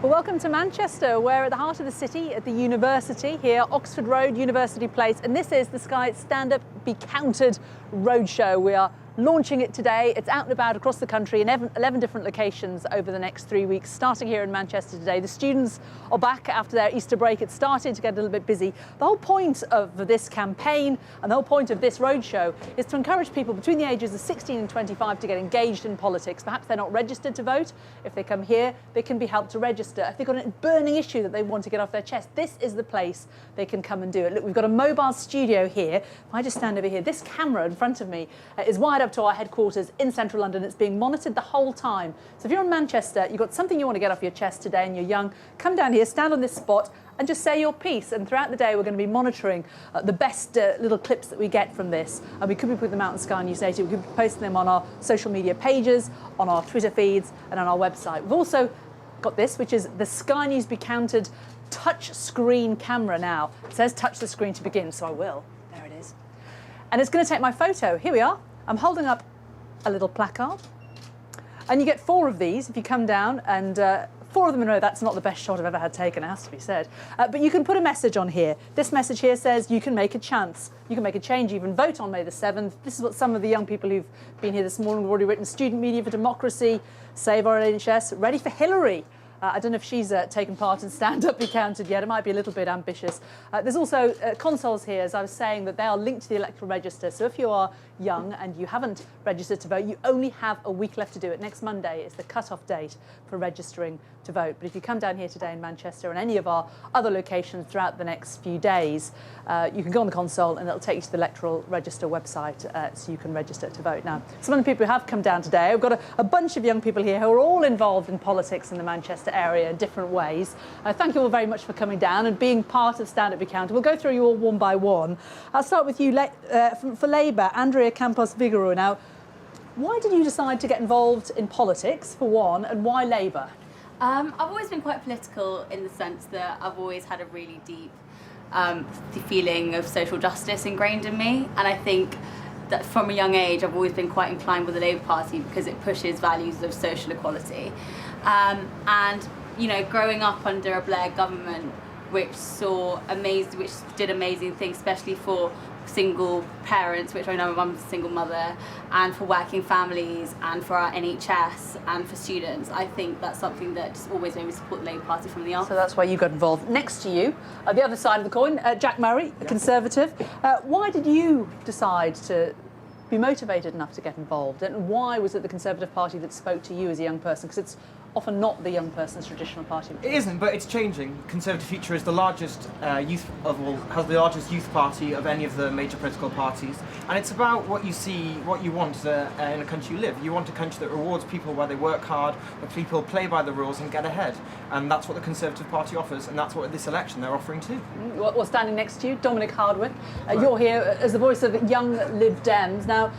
Well, welcome to Manchester. We're at the heart of the city, at the university here, Oxford Road, University Place, and this is the Sky Stand Up, Be Counted Roadshow. We are launching it today. It's out and about across the country in 11 different locations over the next 3 weeks, starting here in Manchester today. The students are back after their Easter break. It's starting to get a little bit busy. The whole point of this campaign and the whole point of this roadshow is to encourage people between the ages of 16 and 25 to get engaged in politics. Perhaps they're not registered to vote. If they come here, they can be helped to register. If they've got a burning issue that they want to get off their chest, this is the place they can come and do it. Look, we've got a mobile studio here. If I just stand over here, this camera in front of me is wired up to our headquarters in central London. It's being monitored the whole time. So if you're in Manchester, you've got something you want to get off your chest today and you're young, come down here, stand on this spot and just say your piece. And throughout the day, we're going to be monitoring the best little clips that we get from this. And we could be putting them out on Sky News 80. We could be posting them on our social media pages, on our Twitter feeds and on our website. We've also got this, which is the Sky News Be Counted touch screen camera now. It says touch the screen to begin, so I will. There it is. And it's going to take my photo. Here we are. I'm holding up a little placard. And you get 4 of these if you come down, and 4 of them in a row. That's not the best shot I've ever had taken, it has to be said. But you can put a message on here. This message here says you can make a chance. You can make a change, even vote on May the 7th. This is what some of the young people who've been here this morning have already written. Student Media for Democracy, Save Our NHS, Ready for Hillary. I don't know if she's taken part in Stand Up Be Counted yet. It might be a little bit ambitious. There's also consoles here, as I was saying, that they are linked to the electoral register. So if you are young and you haven't registered to vote, you only have a week left to do it. Next Monday is the cut-off date for registering to vote. But if you come down here today in Manchester and any of our other locations throughout the next few days, you can go on the console and it'll take you to the electoral register website so you can register to vote. Now, some of the people who have come down today, we've got a bunch of young people here who are all involved in politics in the Manchester area in different ways. Thank you all very much for coming down and being part of Stand Up Be Counted. We'll go through you all one by one. I'll start with you for Labour, Andrea Campos Vigouroux. Now, why did you decide to get involved in politics, for one, and why Labour? I've always been quite political in the sense that I've always had a really deep feeling of social justice ingrained in me, and I think that from a young age I've always been quite inclined with the Labour Party because it pushes values of social equality. And you know, growing up under a Blair government which did amazing things, especially for single parents, which I know my mum's a single mother, and for working families, and for our NHS, and for students. I think that's something that just always made me support the Labour Party from the off. So that's why you got involved. Next to you, the other side of the coin, Jack Murray, a Conservative. Why did you decide to be motivated enough to get involved, and why was it the Conservative Party that spoke to you as a young person? Because it's often not the young person's traditional party. It isn't, but it's changing. Conservative Future is the largest has the largest youth party of any of the major political parties, and it's about what you see, what you want in a country you live. You want a country that rewards people while they work hard, where people play by the rules and get ahead, and that's what the Conservative Party offers, and that's what this election they're offering too. Well, standing next to you, Dominic Hardwick, you're here as the voice of young Lib Dems. Now,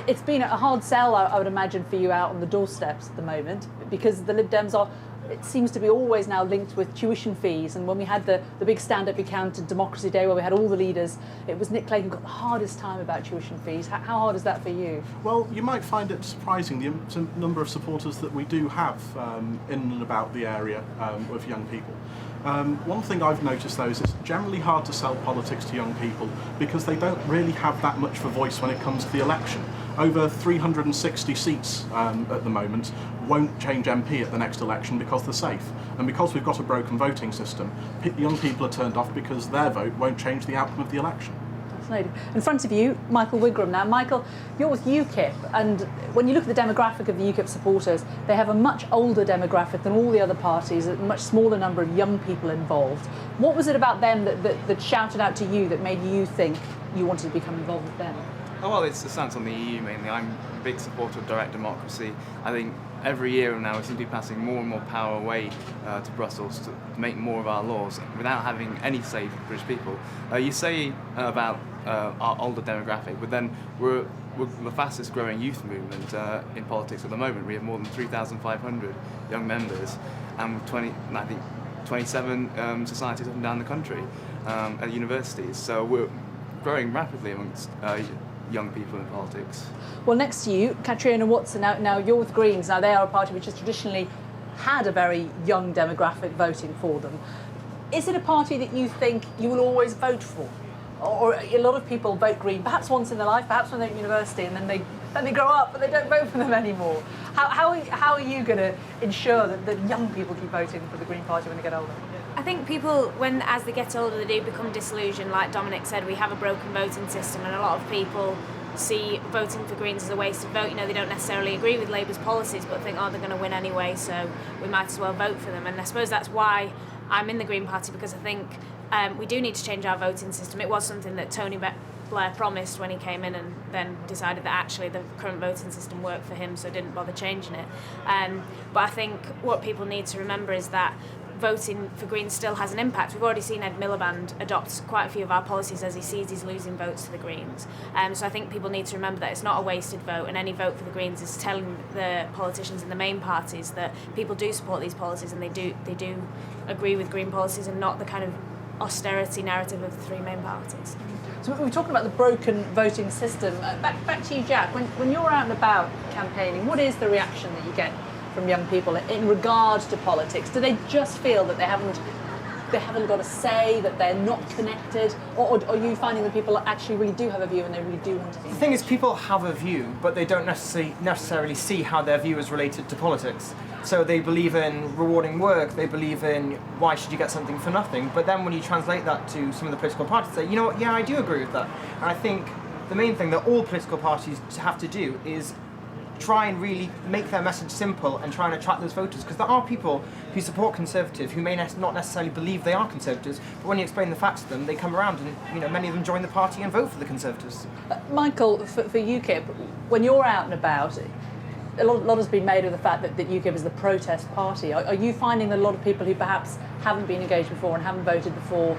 it's been a hard sell, I would imagine, for you out on the doorsteps at the moment, because the Lib Dems are, it seems to be always now linked with tuition fees. And when we had the big Stand Up Be Counted Democracy Day where we had all the leaders, it was Nick Clegg who got the hardest time about tuition fees. How hard is that for you? Well, you might find it surprising the number of supporters that we do have in and about the area with young people. One thing I've noticed though is it's generally hard to sell politics to young people because they don't really have that much of a voice when it comes to the election. Over 360 seats at the moment won't change MP at the next election because they're safe. And because we've got a broken voting system, young people are turned off because their vote won't change the outcome of the election. Fascinating. In front of you, Michael Wigram. Now, Michael, you're with UKIP, and when you look at the demographic of the UKIP supporters, they have a much older demographic than all the other parties, a much smaller number of young people involved. What was it about them that shouted out to you that made you think you wanted to become involved with them? Oh, well, it's the stance on the EU mainly. I'm a big supporter of direct democracy. I think every year now we seem to be passing more and more power away to Brussels to make more of our laws without having any say for British people. You say about our older demographic, but then we're the fastest growing youth movement in politics at the moment. We have more than 3,500 young members and 27 societies up and down the country at universities. So we're growing rapidly amongst young people in politics. Well, next to you, Catriona Watson. Now you're with Greens. Now they are a party which has traditionally had a very young demographic voting for them. Is it a party that you think you will always vote for? Or a lot of people vote Green, perhaps once in their life, perhaps when they're at university, and then they grow up, but they don't vote for them anymore. How are you going to ensure that young people keep voting for the Green Party when they get older? I think people, as they get older, they do become disillusioned. Like Dominic said, we have a broken voting system, and a lot of people see voting for Greens as a wasted vote. You know, they don't necessarily agree with Labour's policies, but think, oh, they're going to win anyway, so we might as well vote for them. And I suppose that's why I'm in the Green Party, because I think we do need to change our voting system. It was something that Tony Blair promised when he came in, and then decided that actually the current voting system worked for him, so didn't bother changing it. But I think what people need to remember is that voting for Greens still has an impact. We've already seen Ed Miliband adopt quite a few of our policies as he sees he's losing votes to the Greens. So I think people need to remember that it's not a wasted vote, and any vote for the Greens is telling the politicians in the main parties that people do support these policies, and they do agree with Green policies, and not the kind of austerity narrative of the three main parties. So we're talking about the broken voting system. Back to you, Jack. When you're out and about campaigning, what is the reaction that you get from young people in regards to politics? Do they just feel that they haven't got a say, that they're not connected, or are you finding that people actually really do have a view and they really do want to be? The thing is, people have a view, but they don't necessarily see how their view is related to politics. So they believe in rewarding work, they believe in why should you get something for nothing, but then when you translate that to some of the political parties, say, you know what, yeah, I do agree with that. And I think the main thing that all political parties have to do is try and really make their message simple and try and attract those voters, because there are people who support Conservative who may not necessarily believe they are Conservatives, but when you explain the facts to them, they come around and many of them join the party and vote for the Conservatives. Michael, for UKIP, when you're out and about, a lot has been made of the fact that UKIP is the protest party. Are you finding that a lot of people who perhaps haven't been engaged before and haven't voted before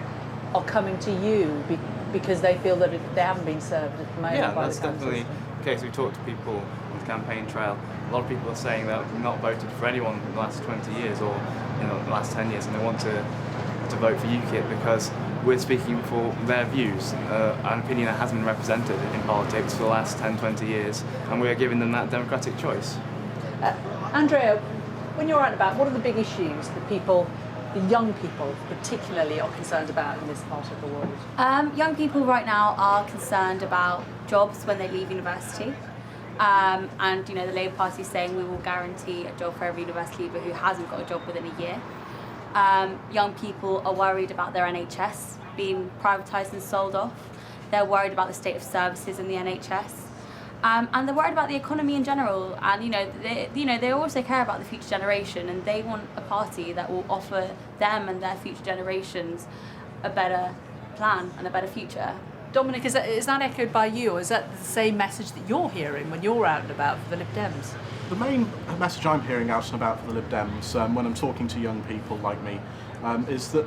are coming to you because they feel that they haven't been served at the moment? Yeah, by that's the councils? definitely the case. We talked to people on the campaign trail. A lot of people are saying that they've not voted for anyone in the last 20 years or the last 10 years, and they want to vote for UKIP because we're speaking for their views, an opinion that hasn't been represented in politics for the last 10, 20 years, and we're giving them that democratic choice. Andrea, when you're out and about, what are the big issues that the young people particularly are concerned about in this part of the world? Young people right now are concerned about jobs when they leave university. And the Labour Party is saying we will guarantee a job for every university leaver who hasn't got a job within a year. Young people are worried about their NHS being privatised and sold off. They're worried about the state of services in the NHS. And they're worried about the economy in general. And they also care about the future generation, and they want a party that will offer them and their future generations a better plan and a better future. Dominic, is that echoed by you, or is that the same message that you're hearing when you're out and about for the Lib Dems? The main message I'm hearing out and about for the Lib Dems when I'm talking to young people like me is that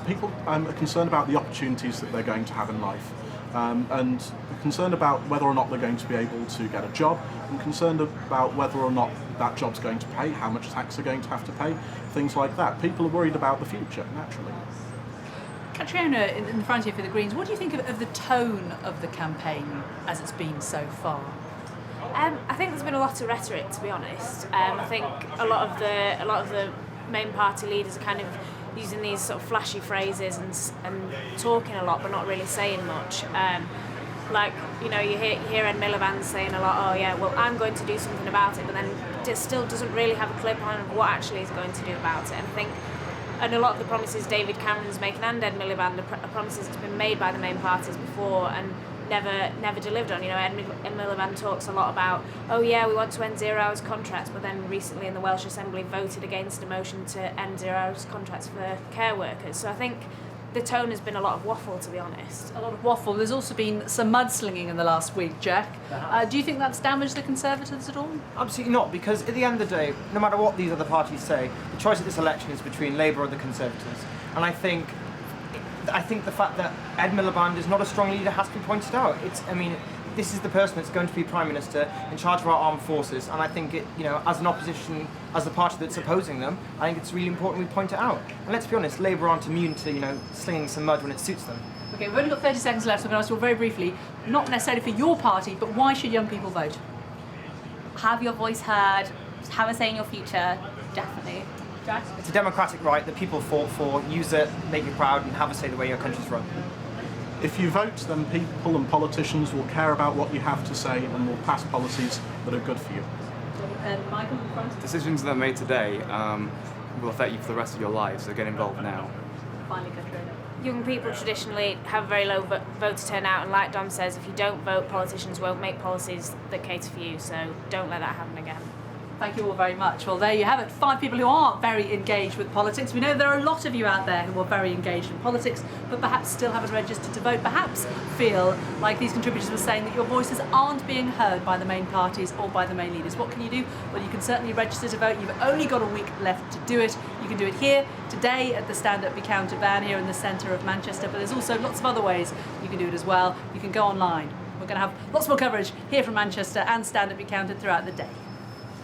people are concerned about the opportunities that they're going to have in life, and concerned about whether or not they're going to be able to get a job, and concerned about whether or not that job's going to pay, how much tax they're going to have to pay, things like that. People are worried about the future, naturally. Catriona, in the front here for the Greens, what do you think of the tone of the campaign as it's been so far? I think there's been a lot of rhetoric, to be honest. I think a lot of the main party leaders are kind of using these sort of flashy phrases and talking a lot, but not really saying much. You hear Ed Miliband saying a lot, oh yeah, well I'm going to do something about it, but then it still doesn't really have a clear plan of what actually he's going to do about it. And I think, and a lot of the promises David Cameron's making and Ed Miliband are promises that have been made by the main parties before and never delivered on. Ed Miliband talks a lot about, oh yeah, we want to end 0 hours contracts, but then recently in the Welsh Assembly voted against a motion to end 0 hours contracts for care workers. So I think the tone has been a lot of waffle, to be honest. A lot of waffle. There's also been some mudslinging in the last week, Jack. Do you think that's damaged the Conservatives at all? Absolutely not, because at the end of the day, no matter what these other parties say, the choice at this election is between Labour or the Conservatives. And I think the fact that Ed Miliband is not a strong leader has been pointed out. This is the person that's going to be Prime Minister in charge of our armed forces, and I think as an opposition, as the party that's opposing them, I think it's really important we point it out. And let's be honest, Labour aren't immune to slinging some mud when it suits them. Okay, we've only got 30 seconds left, so I'm going to ask you very briefly, not necessarily for your party, but why should young people vote? Have your voice heard, have a say in your future, definitely. Jack? It's a democratic right that people fought for. Use it, make it proud, and have a say the way your country's run. If you vote, then people and politicians will care about what you have to say and will pass policies that are good for you. And Michael in front. Decisions that are made today will affect you for the rest of your lives, so get involved now. Finally, Katrina. Young people traditionally have a very low voter turnout, and like Dom says, if you don't vote, politicians won't make policies that cater for you, so don't let that happen again. Thank you all very much. Well, there you have it. 5 people who are very engaged with politics. We know there are a lot of you out there who are very engaged in politics, but perhaps still haven't registered to vote. Perhaps feel like these contributors were saying that your voices aren't being heard by the main parties or by the main leaders. What can you do? Well, you can certainly register to vote. You've only got a week left to do it. You can do it here, today, at the Stand Up Be Counted van here in the centre of Manchester, but there's also lots of other ways you can do it as well. You can go online. We're going to have lots more coverage here from Manchester and Stand Up Be Counted throughout the day.